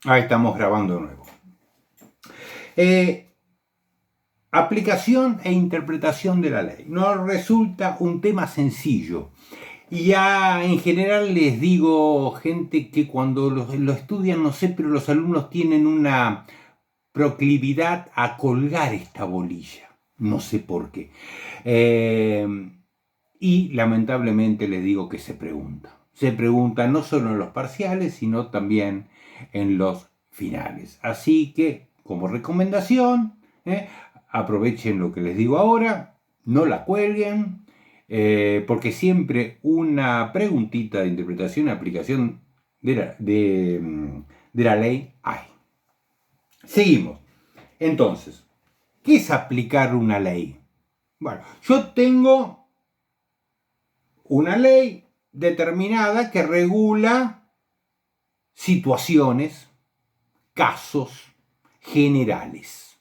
Ahí estamos grabando de nuevo. Aplicación e interpretación de la ley. No resulta un tema sencillo. Y ya en general les digo, gente, que cuando lo estudian, no sé, pero los alumnos tienen una proclividad a colgar esta bolilla. No sé por qué. Y lamentablemente les digo que se pregunta. Se pregunta no solo en los parciales, sino también en los finales. Así que, como recomendación, aprovechen lo que les digo ahora, no la cuelguen, porque siempre una preguntita de interpretación y aplicación de la ley hay. Seguimos. Entonces, ¿qué es aplicar una ley? Bueno, yo tengo una ley determinada que regula situaciones, casos generales.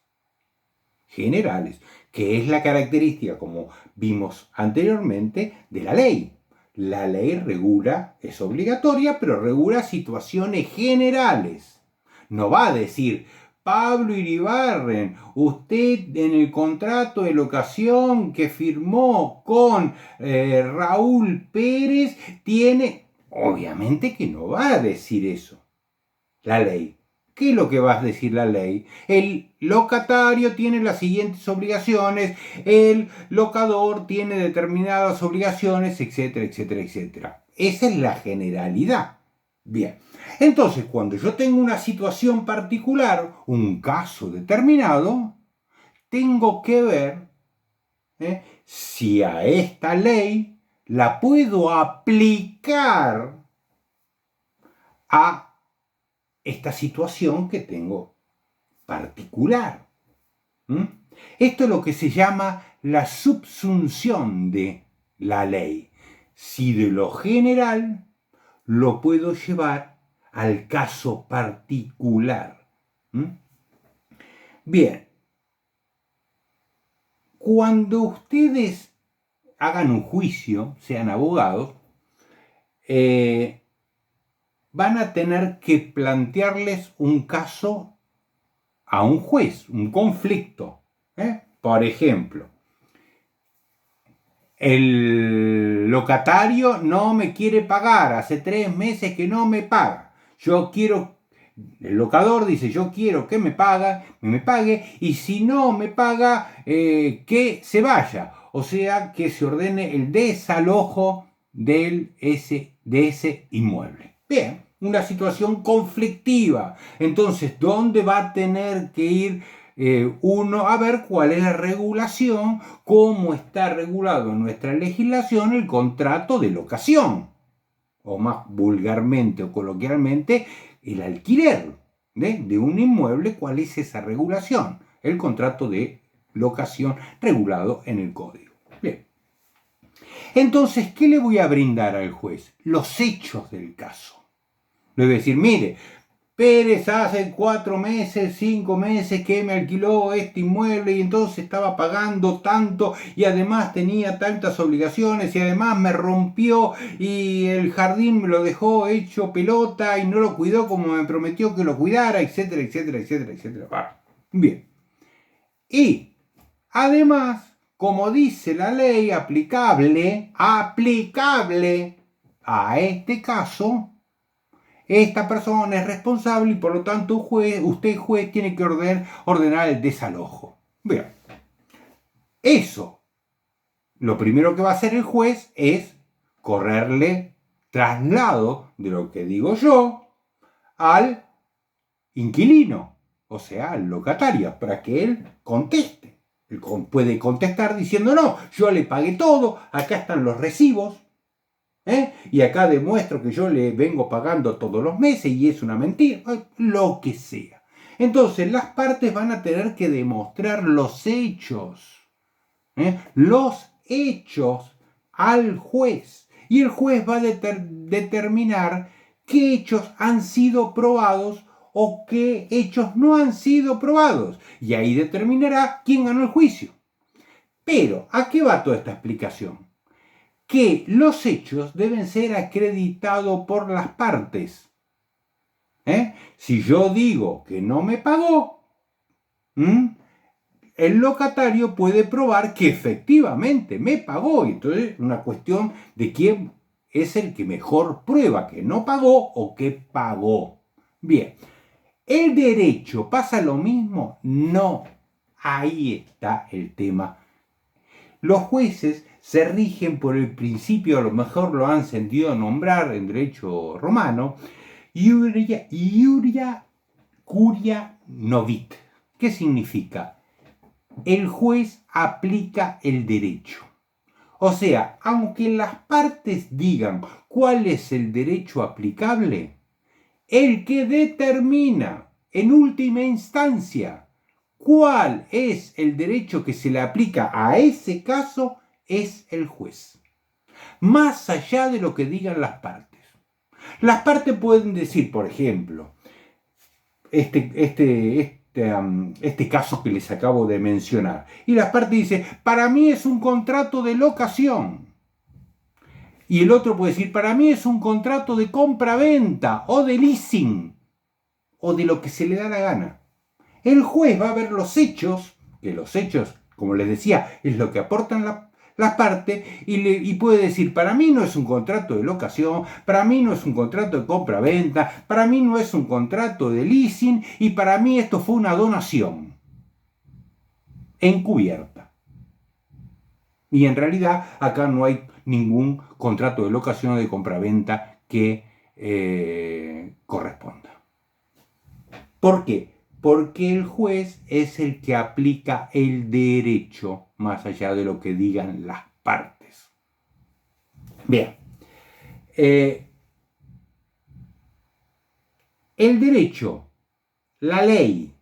Generales, que es la característica, como vimos anteriormente, de la ley. La ley regula, es obligatoria, pero regula situaciones generales. No va a decir, Pablo Iribarren, usted en el contrato de locación que firmó con Raúl Pérez tiene... Obviamente que no va a decir eso la ley. ¿Qué es lo que va a decir la ley? El locatario tiene las siguientes obligaciones, el locador tiene determinadas obligaciones, etcétera, etcétera, etcétera. Esa es la generalidad. Bien, entonces cuando yo tengo una situación particular, un caso determinado, tengo que ver si a esta ley la puedo aplicar a esta situación que tengo particular. Esto es lo que se llama la subsunción de la ley. Si de lo general lo puedo llevar al caso particular. Bien, cuando ustedes hagan un juicio, sean abogados, van a tener que plantearles un caso a un juez, un conflicto. Por ejemplo, el locatario no me quiere pagar, hace 3 meses que no me paga. El locador dice, yo quiero que me pague, y si no me paga, que se vaya. O sea, que se ordene el desalojo de ese inmueble. Bien, una situación conflictiva. Entonces, ¿dónde va a tener que ir uno a ver cuál es la regulación, cómo está regulado en nuestra legislación el contrato de locación? O más vulgarmente o coloquialmente, el alquiler de un inmueble, ¿cuál es esa regulación? El contrato de locación regulado en el código. Bien. Entonces, ¿qué le voy a brindar al juez? Los hechos del caso. Le voy a decir, mire, Pérez hace 4 meses, 5 meses que me alquiló este inmueble y entonces estaba pagando tanto y además tenía tantas obligaciones y además me rompió y el jardín me lo dejó hecho pelota y no lo cuidó como me prometió que lo cuidara, etcétera, etcétera, etcétera, etcétera. Bien. Y además, como dice la ley aplicable a este caso, esta persona es responsable y por lo tanto usted juez tiene que ordenar el desalojo. Bien, eso, lo primero que va a hacer el juez es correrle traslado de lo que digo yo al inquilino, o sea, al locatario, para que él conteste. Él puede contestar diciendo, no, yo le pagué todo, acá están los recibos, y acá demuestro que yo le vengo pagando todos los meses y es una mentira, lo que sea. Entonces las partes van a tener que demostrar los hechos al juez, y el juez va a determinar qué hechos han sido probados o qué hechos no han sido probados, y ahí determinará quién ganó el juicio. Pero, ¿a qué va toda esta explicación? Que los hechos deben ser acreditados por las partes. Si yo digo que no me pagó, el locatario puede probar que efectivamente me pagó. Y entonces es una cuestión de quién es el que mejor prueba que no pagó o que pagó. Bien, ¿el derecho pasa lo mismo? No. Ahí está el tema. Los jueces se rigen por el principio, a lo mejor lo han sentido nombrar en derecho romano, iuria curia novit. ¿Qué significa? El juez aplica el derecho. O sea, aunque las partes digan cuál es el derecho aplicable, el que determina en última instancia cuál es el derecho que se le aplica a ese caso es el juez. Más allá de lo que digan las partes. Las partes pueden decir, por ejemplo, este caso que les acabo de mencionar. Y las partes dicen, para mí es un contrato de locación. Y el otro puede decir, para mí es un contrato de compra-venta o de leasing o de lo que se le da la gana. El juez va a ver los hechos, que los hechos, como les decía, es lo que aportan las partes, y puede decir, para mí no es un contrato de locación, para mí no es un contrato de compra-venta, para mí no es un contrato de leasing, y para mí esto fue una donación encubierta. Y en realidad acá no hay ningún contrato de locación o de compraventa que corresponda. ¿Por qué? Porque el juez es el que aplica el derecho más allá de lo que digan las partes. Bien. El derecho, la ley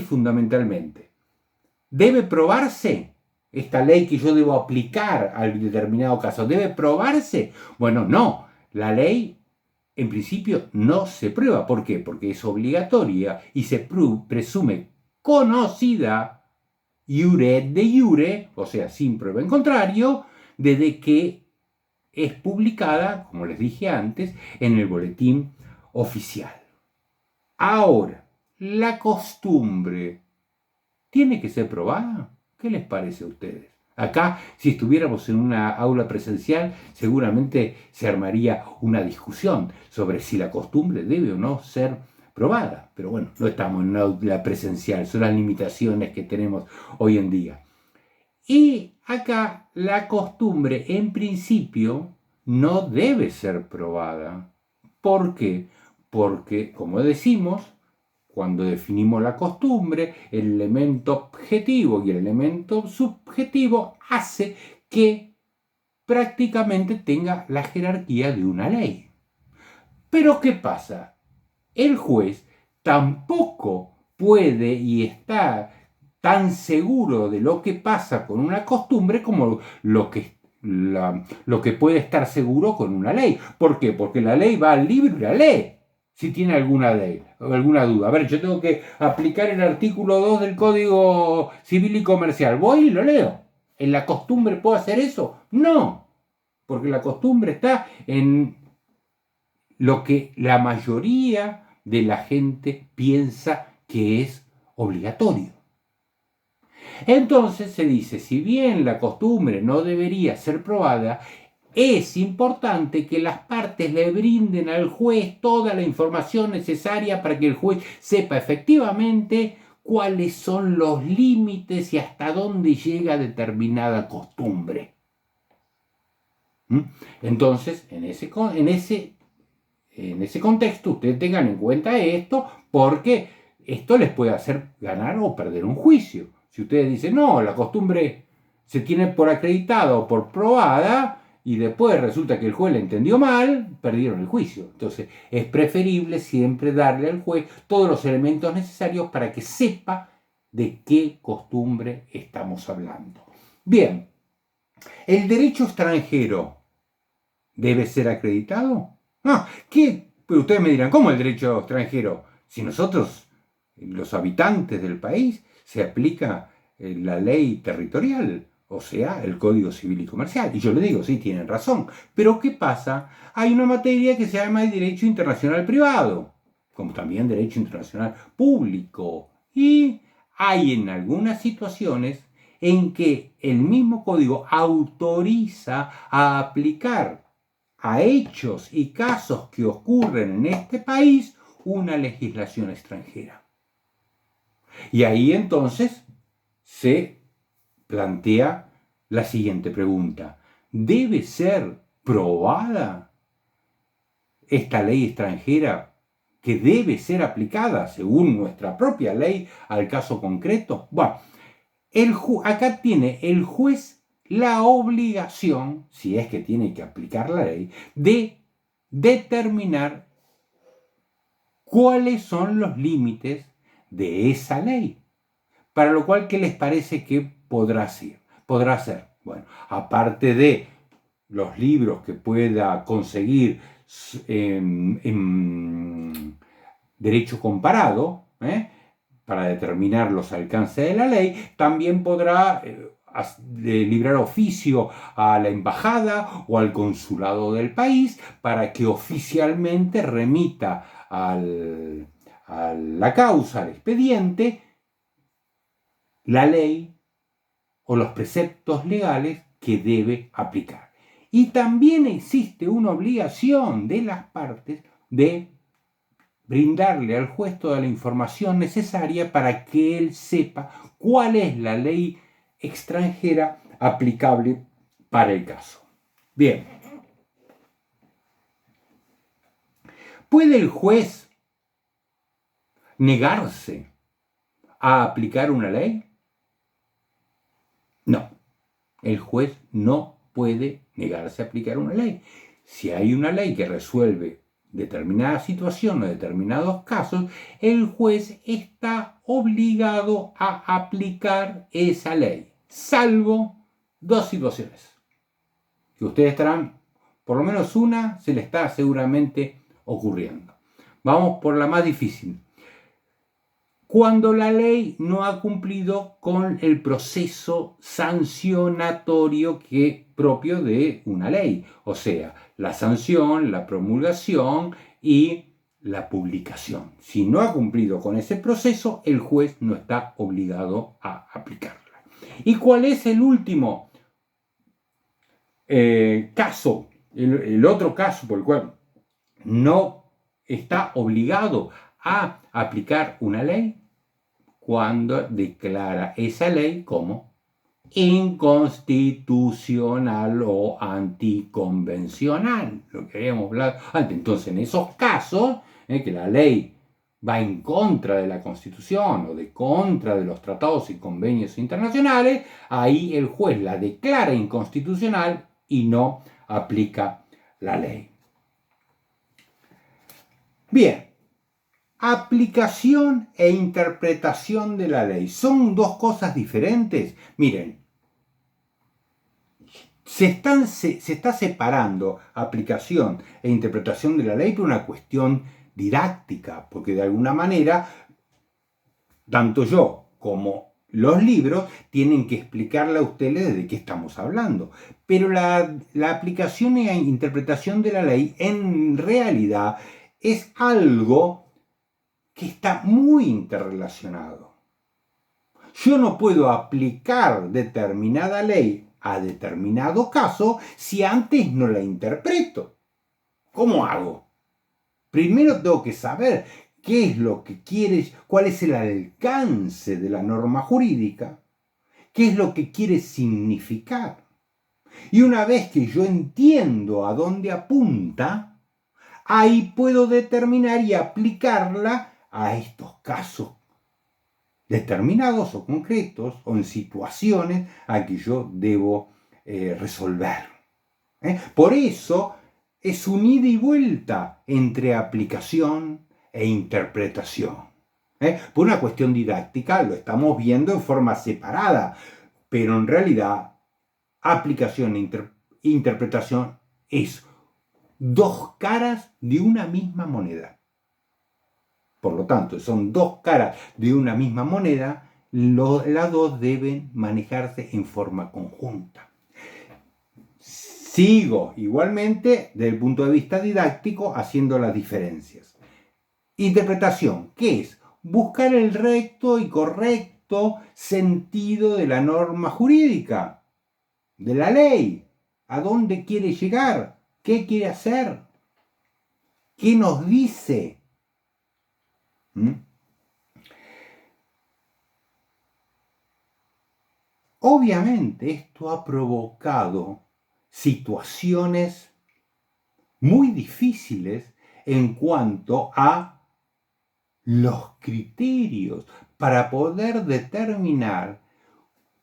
fundamentalmente, ¿debe probarse? Esta ley que yo debo aplicar al determinado caso, ¿debe probarse? Bueno, no. La ley, en principio, no se prueba. ¿Por qué? Porque es obligatoria y se presume conocida, iure de iure, o sea, sin prueba en contrario, desde que es publicada, como les dije antes, en el boletín oficial. Ahora, la costumbre tiene que ser probada. ¿Qué les parece a ustedes? Acá, si estuviéramos en una aula presencial, seguramente se armaría una discusión sobre si la costumbre debe o no ser probada. Pero bueno, no estamos en una aula presencial, son las limitaciones que tenemos hoy en día. Y acá la costumbre, en principio, no debe ser probada. ¿Por qué? Porque, como decimos, cuando definimos la costumbre, el elemento objetivo y el elemento subjetivo hace que prácticamente tenga la jerarquía de una ley. Pero ¿qué pasa? El juez tampoco puede y está tan seguro de lo que pasa con una costumbre como lo que puede estar seguro con una ley. ¿Por qué? Porque la ley va al libro y la lee. Si tiene alguna duda. A ver, yo tengo que aplicar el artículo 2 del Código Civil y Comercial. Voy y lo leo. ¿En la costumbre puedo hacer eso? No, porque la costumbre está en lo que la mayoría de la gente piensa que es obligatorio. Entonces se dice, si bien la costumbre no debería ser probada, es importante que las partes le brinden al juez toda la información necesaria para que el juez sepa efectivamente cuáles son los límites y hasta dónde llega determinada costumbre. Entonces, en ese contexto, ustedes tengan en cuenta esto, porque esto les puede hacer ganar o perder un juicio. Si ustedes dicen, no, la costumbre se tiene por acreditada o por probada, y después resulta que el juez la entendió mal, perdieron el juicio. Entonces, es preferible siempre darle al juez todos los elementos necesarios para que sepa de qué costumbre estamos hablando. Bien, ¿el derecho extranjero debe ser acreditado? Pero ustedes me dirán, ¿cómo el derecho extranjero? Si nosotros, los habitantes del país, se aplica la ley territorial, o sea, el Código Civil y Comercial. Y yo le digo, sí, tienen razón. Pero ¿qué pasa? Hay una materia que se llama el derecho internacional privado. como también derecho internacional público. Y hay en algunas situaciones en que el mismo código autoriza a aplicar a hechos y casos que ocurren en este país una legislación extranjera. Y ahí entonces se plantea la siguiente pregunta: ¿debe ser probada esta ley extranjera que debe ser aplicada según nuestra propia ley al caso concreto? Bueno, acá tiene el juez la obligación, si es que tiene que aplicar la ley, de determinar cuáles son los límites de esa ley. Para lo cual, ¿qué les parece que podrá ser? Bueno, aparte de los libros que pueda conseguir en derecho comparado, para determinar los alcances de la ley, también podrá librar oficio a la embajada o al consulado del país para que oficialmente remita a la causa, al expediente, la ley o los preceptos legales que debe aplicar. Y también existe una obligación de las partes de brindarle al juez toda la información necesaria para que él sepa cuál es la ley extranjera aplicable para el caso. Bien. ¿Puede el juez negarse a aplicar una ley? No. El juez no puede negarse a aplicar una ley. Si hay una ley que resuelve determinada situación o determinados casos, el juez está obligado a aplicar esa ley, salvo dos situaciones, que ustedes estarán, por lo menos una se le está seguramente ocurriendo. Vamos por la más difícil. Cuando la ley no ha cumplido con el proceso sancionatorio propio de una ley, o sea, la sanción, la promulgación y la publicación. Si no ha cumplido con ese proceso, el juez no está obligado a aplicarla. ¿Y cuál es el último caso? El otro caso por el cual no está obligado a aplicar una ley, cuando declara esa ley como inconstitucional o anticonvencional, lo que habíamos hablado antes. Entonces, en esos casos, que la ley va en contra de la Constitución o de contra de los tratados y convenios internacionales, ahí el juez la declara inconstitucional y no aplica la ley. Bien. Aplicación e interpretación de la ley. ¿Son dos cosas diferentes? Miren, se está separando aplicación e interpretación de la ley por una cuestión didáctica, porque de alguna manera, tanto yo como los libros tienen que explicarle a ustedes de qué estamos hablando. Pero la aplicación e interpretación de la ley en realidad es algo que está muy interrelacionado. Yo no puedo aplicar determinada ley a determinado caso si antes no la interpreto. ¿Cómo hago? Primero tengo que saber qué es lo que quiere, cuál es el alcance de la norma jurídica, qué es lo que quiere significar. Y una vez que yo entiendo a dónde apunta, ahí puedo determinar y aplicarla a estos casos determinados o concretos o en situaciones a que yo debo resolver. Por eso es un ida y vuelta entre aplicación e interpretación. Por una cuestión didáctica lo estamos viendo en forma separada, pero en realidad aplicación e interpretación es dos caras de una misma moneda. Por lo tanto, son dos caras de una misma moneda, las dos deben manejarse en forma conjunta. Sigo igualmente, desde el punto de vista didáctico, haciendo las diferencias. Interpretación, ¿qué es? Buscar el recto y correcto sentido de la norma jurídica, de la ley. ¿A dónde quiere llegar? ¿Qué quiere hacer? ¿Qué nos dice? ¿Mm? Obviamente esto ha provocado situaciones muy difíciles en cuanto a los criterios para poder determinar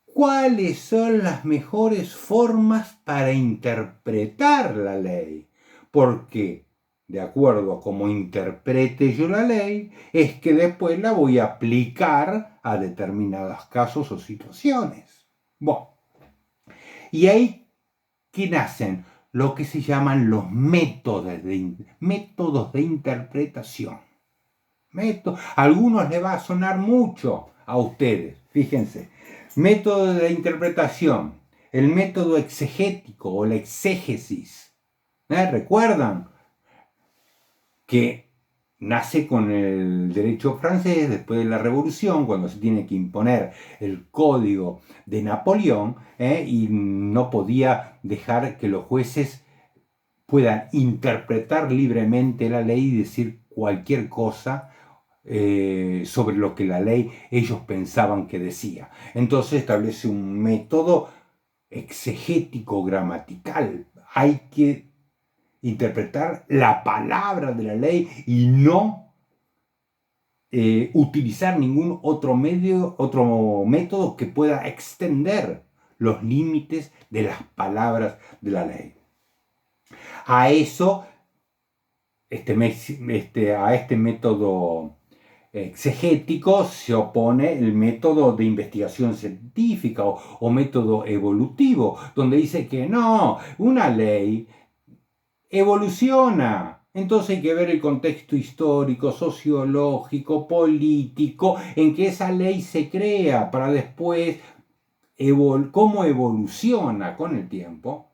cuáles son las mejores formas para interpretar la ley. Porque, de acuerdo a cómo interprete yo la ley, es que después la voy a aplicar a determinados casos o situaciones. Bueno, y ahí que nacen lo que se llaman los métodos de interpretación. A algunos les va a sonar mucho a ustedes, fíjense. Método de interpretación, el método exegético o la exégesis. ¿Recuerdan que nace con el derecho francés después de la Revolución, cuando se tiene que imponer el código de Napoleón, y no podía dejar que los jueces puedan interpretar libremente la ley y decir cualquier cosa sobre lo que la ley ellos pensaban que decía. Entonces establece un método exegético gramatical. Hay que interpretar la palabra de la ley y no utilizar ningún otro método que pueda extender los límites de las palabras de la ley. A eso, a este método exegético se opone el método de investigación científica o método evolutivo, donde dice que no, una ley evoluciona. Entonces hay que ver el contexto histórico, sociológico, político, en que esa ley se crea para después cómo evoluciona con el tiempo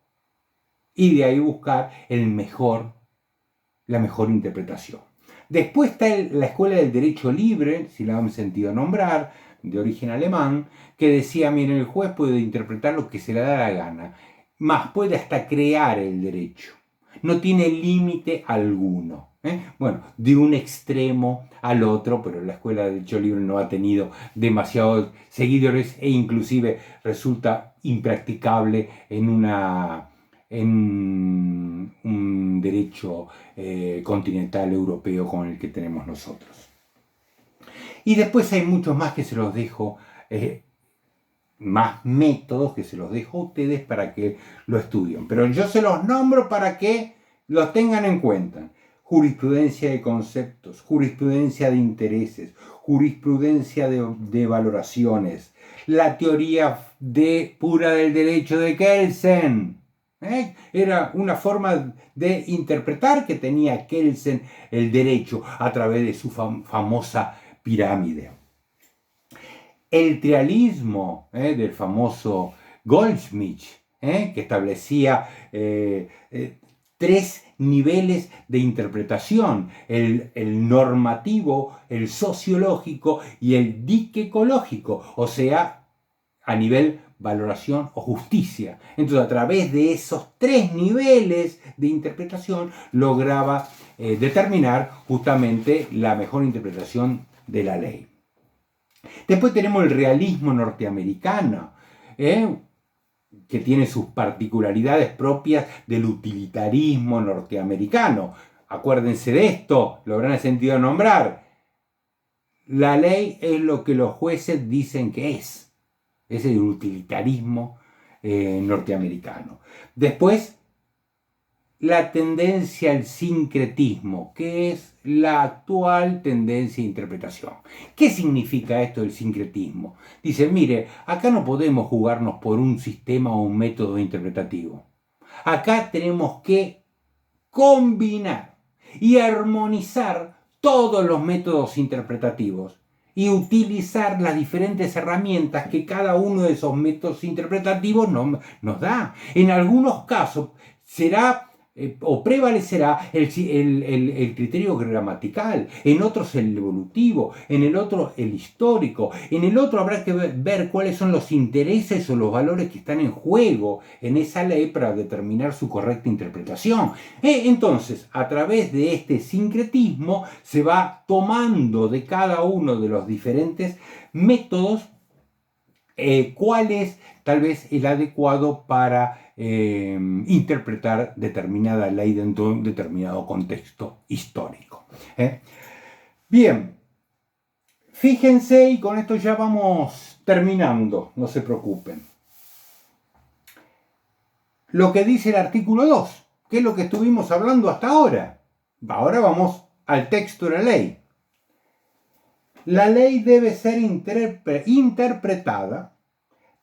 y de ahí buscar la mejor interpretación. Después está la Escuela del Derecho Libre, si la han sentido nombrar, de origen alemán, que decía, miren, el juez puede interpretar lo que se le da la gana, más puede hasta crear el derecho. No tiene límite alguno. Bueno, de un extremo al otro, pero la Escuela del Derecho Libre no ha tenido demasiados seguidores e inclusive resulta impracticable en un derecho continental europeo con el que tenemos nosotros. Y después hay muchos más que se los dejo, más métodos que se los dejo a ustedes para que lo estudien. Pero yo se los nombro para que los tengan en cuenta. Jurisprudencia de conceptos, jurisprudencia de intereses, jurisprudencia de valoraciones, la teoría pura del derecho de Kelsen. Era una forma de interpretar que tenía Kelsen el derecho a través de su famosa pirámide. El trialismo del famoso Goldschmidt, que establecía 3 niveles de interpretación, el normativo, el sociológico y el diquecológico, o sea, a nivel valoración o justicia. Entonces, a través de esos 3 niveles de interpretación, lograba determinar justamente la mejor interpretación de la ley. Después tenemos el realismo norteamericano, que tiene sus particularidades propias del utilitarismo norteamericano. Acuérdense de esto, lo habrán sentido nombrar. La ley es lo que los jueces dicen que es. Es el utilitarismo norteamericano. Después, la tendencia al sincretismo, que es la actual tendencia de interpretación. ¿Qué significa esto del sincretismo? Dice, mire, acá no podemos jugarnos por un sistema o un método interpretativo. Acá tenemos que combinar y armonizar todos los métodos interpretativos y utilizar las diferentes herramientas que cada uno de esos métodos interpretativos nos da. En algunos casos será o prevalecerá el criterio gramatical, en otros el evolutivo, en el otro el histórico, en el otro habrá que ver cuáles son los intereses o los valores que están en juego en esa ley para determinar su correcta interpretación. Entonces, a través de este sincretismo se va tomando de cada uno de los diferentes métodos cuál es tal vez el adecuado para interpretar determinada ley dentro de un determinado contexto histórico. Bien, fíjense, y con esto ya vamos terminando, no se preocupen. Lo que dice el artículo 2, que es lo que estuvimos hablando hasta ahora. Ahora vamos al texto de la ley. La ley debe ser interpretada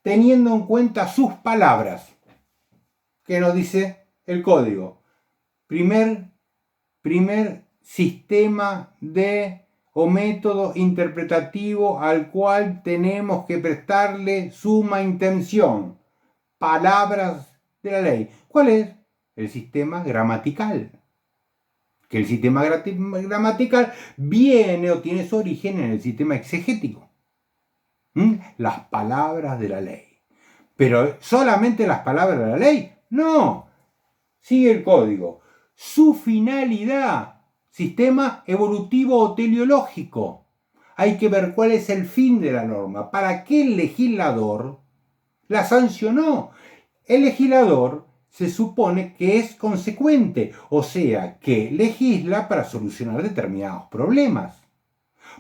teniendo en cuenta sus palabras. ¿Qué nos dice el código? Primer sistema o método interpretativo al cual tenemos que prestarle suma atención. Palabras de la ley. ¿Cuál es? El sistema gramatical. Que el sistema gramatical viene o tiene su origen en el sistema exegético. Las palabras de la ley. ¿Pero solamente las palabras de la ley? No. Sigue el código. Su finalidad, sistema evolutivo o teleológico. Hay que ver cuál es el fin de la norma. ¿Para qué el legislador la sancionó? El legislador se supone que es consecuente, o sea, que legisla para solucionar determinados problemas.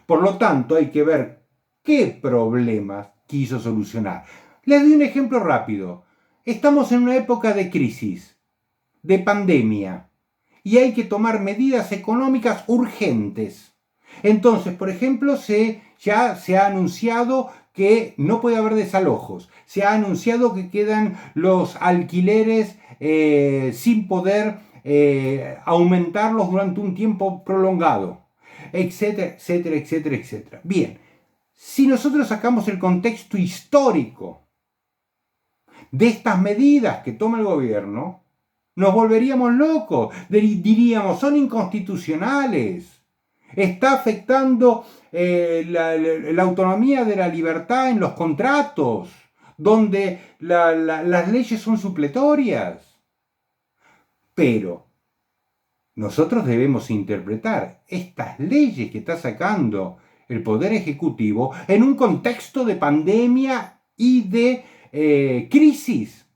Por lo tanto, hay que ver qué problemas quiso solucionar. Les doy un ejemplo rápido. Estamos en una época de crisis, de pandemia, y hay que tomar medidas económicas urgentes. Entonces, por ejemplo, ya se ha anunciado que no puede haber desalojos. Se ha anunciado que quedan los alquileres sin poder aumentarlos durante un tiempo prolongado, etcétera, etcétera, etcétera, etcétera. Bien, si nosotros sacamos el contexto histórico de estas medidas que toma el gobierno, nos volveríamos locos. Diríamos, son inconstitucionales. Está afectando la autonomía de la libertad en los contratos, donde las leyes son supletorias. Pero nosotros debemos interpretar estas leyes que está sacando el Poder Ejecutivo en un contexto de pandemia y de crisis.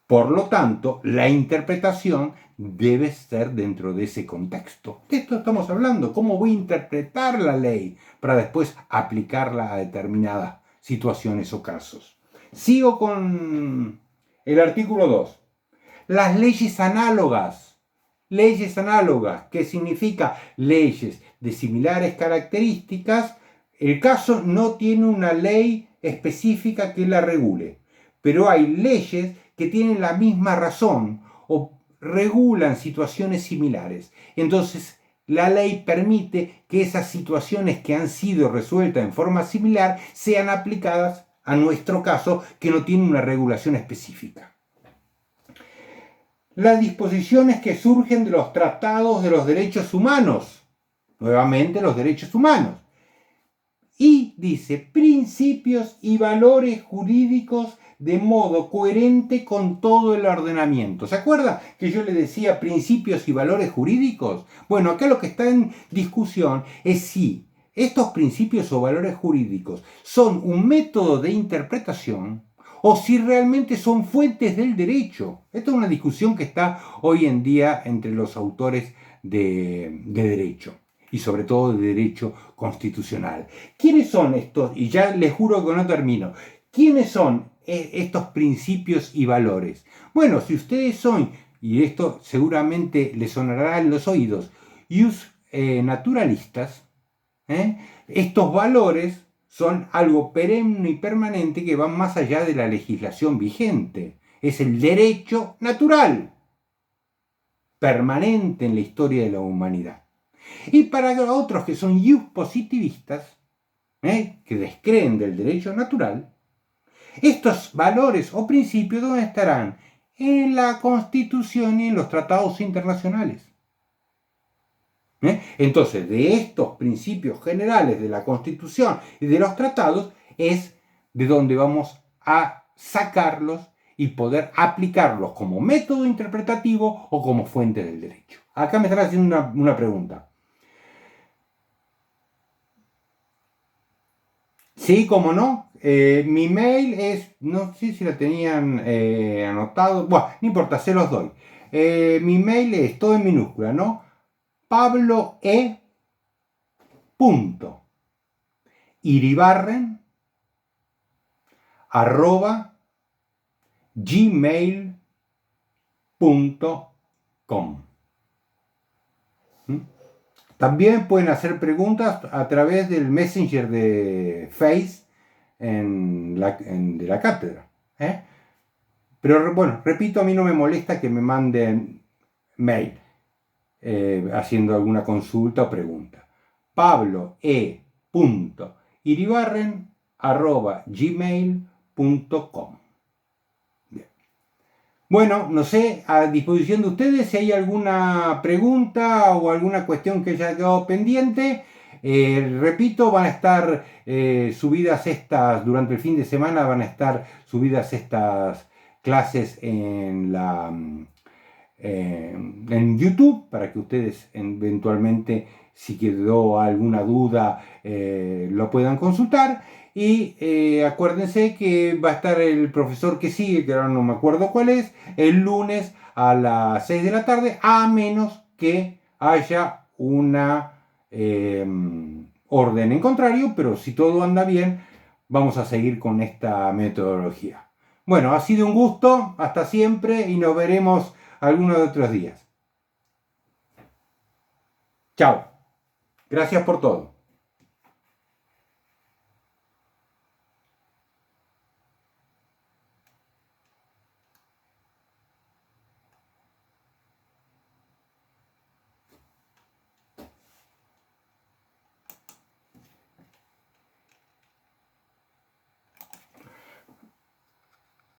Por lo tanto, la interpretación debe ser dentro de ese contexto. De esto estamos hablando. ¿Cómo voy a interpretar la ley para después aplicarla a determinadas situaciones o casos? Sigo con el artículo 2. Las leyes análogas. Leyes análogas, que significa leyes de similares características. El caso no tiene una ley específica que la regule, pero hay leyes que tienen la misma razón o regulan situaciones similares. Entonces, la ley permite que esas situaciones que han sido resueltas en forma similar sean aplicadas a nuestro caso, que no tiene una regulación específica. Las disposiciones que surgen de los tratados de los derechos humanos. Nuevamente, los derechos humanos. Y dice, principios y valores jurídicos de modo coherente con todo el ordenamiento. ¿Se acuerda que yo le decía principios y valores jurídicos? Bueno, acá lo que está en discusión es si estos principios o valores jurídicos son un método de interpretación o si realmente son fuentes del derecho. Esta es una discusión que está hoy en día entre los autores de derecho y sobre todo de derecho constitucional. ¿Quiénes son estos? Y ya les juro que no termino. ¿Quiénes son estos principios y valores? Bueno, si ustedes son, y esto seguramente les sonará en los oídos, naturalistas, estos valores son algo perenne y permanente que van más allá de la legislación vigente. Es el derecho natural, permanente en la historia de la humanidad. Y para otros que son positivistas, que descreen del derecho natural, estos valores o principios, ¿dónde estarán? en la Constitución y en los tratados internacionales. Entonces, de estos principios generales de la Constitución y de los tratados es de donde vamos a sacarlos y poder aplicarlos como método interpretativo o como fuente del derecho. Acá me están haciendo una pregunta. Sí, cómo no. Mi mail es, no sé si la tenían anotado, bueno, no importa, se los doy. Mi mail es todo en minúscula, ¿no? Pablo E. Iribarren @gmail.com. También pueden hacer preguntas a través del Messenger de Face de la cátedra. Pero bueno, repito, a mí no me molesta que me manden mail haciendo alguna consulta o pregunta. Pablo E. Iribarren @gmail.com. Bueno, no sé, a disposición de ustedes, si hay alguna pregunta o alguna cuestión que haya quedado pendiente. Repito, van a estar subidas durante el fin de semana van a estar subidas estas clases en YouTube, para que ustedes eventualmente, si quedó alguna duda, lo puedan consultar. Y acuérdense que va a estar el profesor que sigue, que ahora no me acuerdo cuál es, el lunes a las 6 de la tarde, a menos que haya una orden en contrario, pero si todo anda bien, vamos a seguir con esta metodología. Bueno, ha sido un gusto, hasta siempre y nos veremos algunos de otros días. Chao. Gracias por todo.